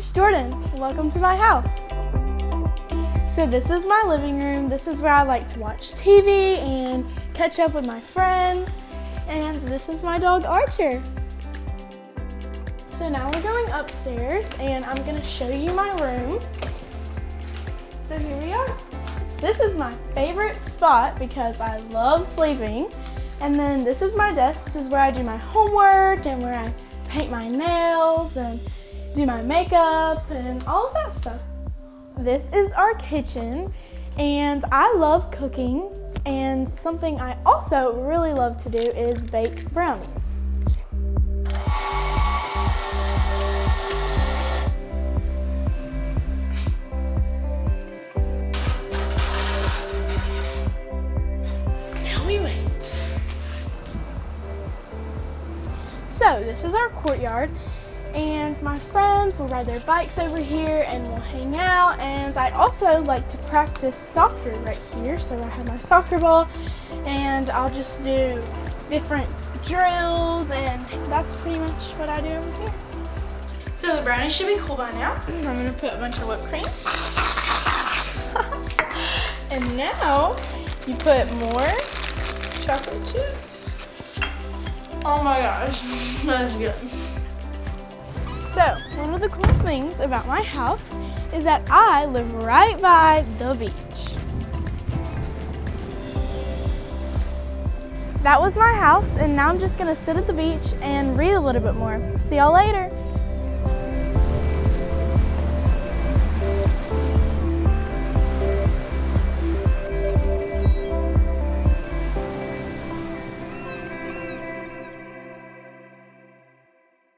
name's Jordan. Welcome to my house. So this is my living room. This is where I like to watch TV and catch up with my friends. And this is my dog Archer. So now we're going upstairs and I'm gonna show you my room. So here we are. This is my favorite spot because I love sleeping. And then this is my desk. This is where I do my homework and where I paint my nails and do my makeup and all of that stuff. This is our kitchen, and I love cooking, and something I also really love to do is bake brownies. Now we wait. So this is our courtyard, and my friends will ride their bikes over here and we'll hang out, and I also like to practice soccer right here. So I have my soccer ball and I'll just do different drills, and that's pretty much what I do over here. So the brownies should be cool by now. I'm gonna put a bunch of whipped cream. And now you put more chocolate chips. Oh my gosh, that's good. So, one of the cool things about my house is that I live right by the beach. That was my house, and now I'm just gonna sit at the beach and read a little bit more. See y'all later.